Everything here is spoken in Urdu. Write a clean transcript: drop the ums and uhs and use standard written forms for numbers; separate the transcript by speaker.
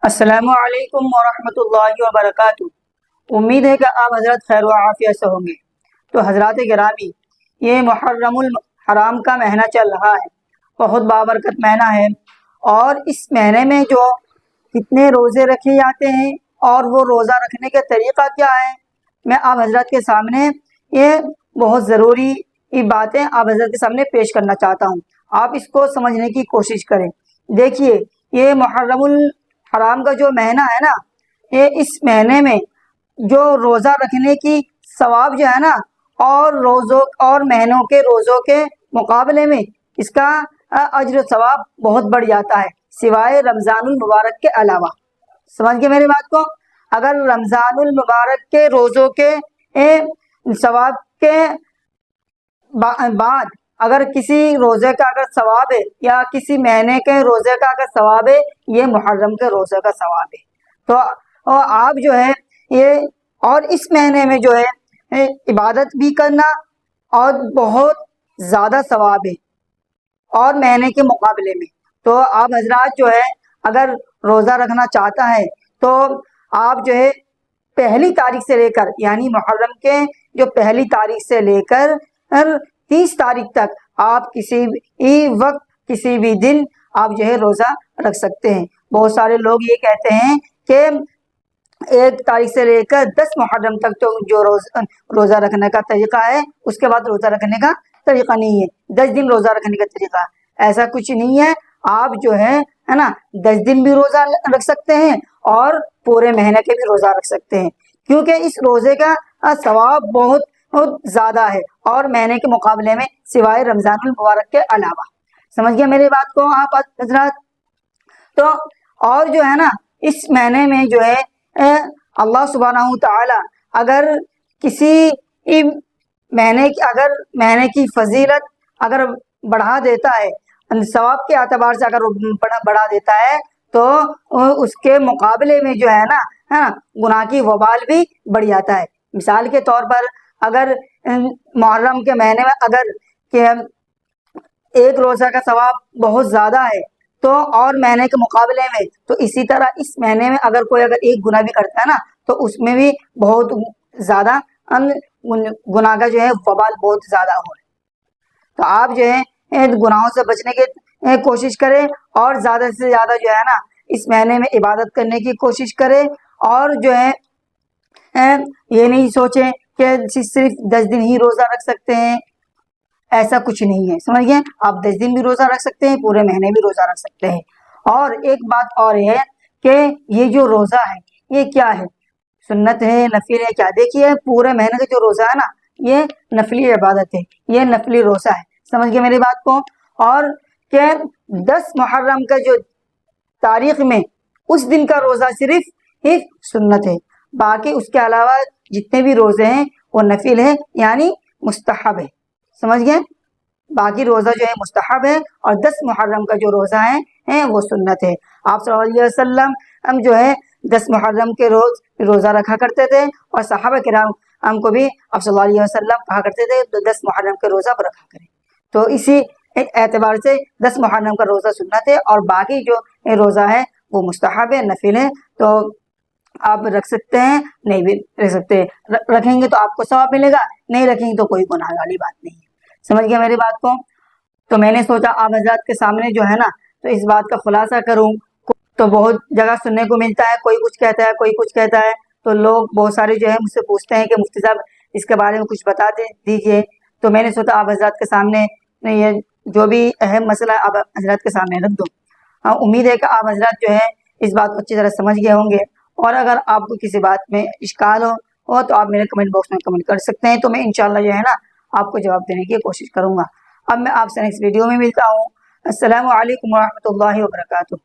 Speaker 1: السلام علیکم ورحمۃ اللہ وبرکاتہ۔ امید ہے کہ آپ حضرت خیر و عافیت سے ہوں گے۔ تو حضرات گرامی، یہ محرم الحرام کا مہینہ چل رہا ہے، بہت بابرکت مہینہ ہے، اور اس مہینے میں جو کتنے روزے رکھے جاتے ہیں اور وہ روزہ رکھنے کا طریقہ کیا ہے، میں آپ حضرات کے سامنے یہ بہت ضروری باتیں آپ حضرت کے سامنے پیش کرنا چاہتا ہوں۔ آپ اس کو سمجھنے کی کوشش کریں۔ دیکھیے، یہ محرم الحرام کا جو مہینہ ہے نا، یہ اس مہینے میں جو روزہ رکھنے کی ثواب جو ہے نا، اور مہینوں کے روزوں کے مقابلے میں اس کا اجر و ثواب بہت بڑھ جاتا ہے، سوائے رمضان المبارک کے علاوہ۔ سمجھ گئے میری بات کو؟ اگر رمضان المبارک کے روزوں کے ثواب کے بعد اگر کسی روزے کا اگر ثواب ہے، یا کسی مہینے کے روزے کا اگر ثواب ہے، یہ محرم کے روزے کا ثواب ہے، تو آپ جو ہے یہ اور اس مہینے میں جو ہے عبادت بھی کرنا اور بہت زیادہ ثواب ہے اور مہینے کے مقابلے میں۔ تو آپ حضرات جو ہے اگر روزہ رکھنا چاہتا ہے تو آپ جو ہے پہلی تاریخ سے لے کر، یعنی محرم کے جو پہلی تاریخ سے لے کر 30 تاریخ تک آپ کسی بھی وقت کسی بھی دن آپ جو ہے روزہ رکھ سکتے ہیں۔ بہت سارے لوگ یہ کہتے ہیں کہ 1 تاریخ سے لے کر 10 محرم تک تو جو روزہ رکھنے کا طریقہ ہے، اس کے بعد روزہ رکھنے کا طریقہ نہیں ہے، 10 دن روزہ رکھنے کا طریقہ، ایسا کچھ نہیں ہے۔ آپ جو ہے نا 10 دن بھی روزہ رکھ سکتے ہیں اور پورے مہینے کے بھی روزہ رکھ سکتے ہیں، کیونکہ اس روزے کا ثواب بہت زیادہ ہے اور مہینے کے مقابلے میں سوائے رمضان المبارک کے علاوہ۔ سمجھ گئے میری بات کو آپ حضرات؟ تو اور جو ہے نا اس مہینے میں جو ہے اللہ سبحانہ تعالی اگر کسی مہینے کی فضیلت اگر بڑھا دیتا ہے، ثواب کے اعتبار سے اگر بڑھا دیتا ہے، تو اس کے مقابلے میں جو ہے نا گناہ کی وبال بھی بڑھ جاتا ہے۔ مثال کے طور پر اگر محرم کے مہینے میں اگر کہ 1 روزہ کا ثواب بہت زیادہ ہے، تو اور مہینے کے مقابلے میں تو اسی طرح اس مہینے میں اگر کوئی ایک گناہ بھی کرتا ہے نا، تو اس میں بھی بہت زیادہ گناہ کا جو ہے وبال بہت زیادہ ہو۔ تو آپ جو ہے گناہوں سے بچنے کی کوشش کریں اور زیادہ سے زیادہ جو ہے نا اس مہینے میں عبادت کرنے کی کوشش کریں، اور جو ہے یہ نہیں سوچیں کہ صرف 10 دن ہی روزہ رکھ سکتے ہیں، ایسا کچھ نہیں ہے۔ سمجھ گئے؟ آپ 10 دن بھی روزہ رکھ سکتے ہیں، پورے مہینے بھی روزہ رکھ سکتے ہیں۔ اور ایک بات اور ہے کہ یہ جو روزہ ہے یہ کیا ہے؟ سنت ہے، نفل ہے؟ کیا؟ دیکھیے، پورے مہینے کا جو روزہ ہے نا یہ نفلی عبادت ہے، یہ نفلی روزہ ہے۔ سمجھ گئے میری بات کو؟ اور کہ 10 محرم کا جو تاریخ میں اس دن کا روزہ صرف سنت ہے، باقی اس کے علاوہ جتنے بھی روزے ہیں وہ نفل ہے، یعنی مستحب ہے۔ سمجھ گئے؟ باقی روزہ جو ہے مستحب ہے، اور 10 محرم کا جو روزہ ہے وہ سنت ہے۔ آپ صلی اللہ علیہ وسلم ہم جو ہے 10 محرم کے روز روزہ رکھا کرتے تھے، اور صحابہ کرام ہم کو بھی آپ صلی اللہ علیہ وسلم کہا کرتے تھے تو 10 محرم کے روزہ پر رکھا کریں۔ تو اسی اعتبار سے 10 محرم کا روزہ سنت ہے، اور باقی جو روزہ ہے وہ مستحب ہے، نفل ہے۔ تو آپ رکھ سکتے ہیں، نہیں بھی رکھ سکتے، رکھیں گے تو آپ کو ثواب ملے گا، نہیں رکھیں گے تو کوئی گناہ والی بات نہیں ہے۔ سمجھ گیا میری بات کو؟ تو میں نے سوچا آپ حضرات کے سامنے جو ہے نا تو اس بات کا خلاصہ کروں۔ تو بہت جگہ سننے کو ملتا ہے، کوئی کچھ کہتا ہے، کوئی کچھ کہتا ہے، تو لوگ بہت سارے جو ہے مجھ سے پوچھتے ہیں کہ مفتی صاحب اس کے بارے میں کچھ بتا دیجیے۔ تو میں نے سوچا آپ حضرات کے سامنے یہ جو بھی اہم مسئلہ آپ حضرات کے سامنے رکھ دوں۔ امید ہے کہ آپ حضرات جو ہے اس بات کو اچھی طرح سمجھ گئے ہوں گے، اور اگر آپ کو کسی بات میں اشکال ہو تو آپ میرے کمنٹ باکس میں کمنٹ کر سکتے ہیں، تو میں انشاءاللہ جو ہے نا آپ کو جواب دینے کی کوشش کروں گا۔ اب میں آپ سے نیکسٹ ویڈیو میں ملتا ہوں۔ السلام علیکم ورحمۃ اللہ وبرکاتہ۔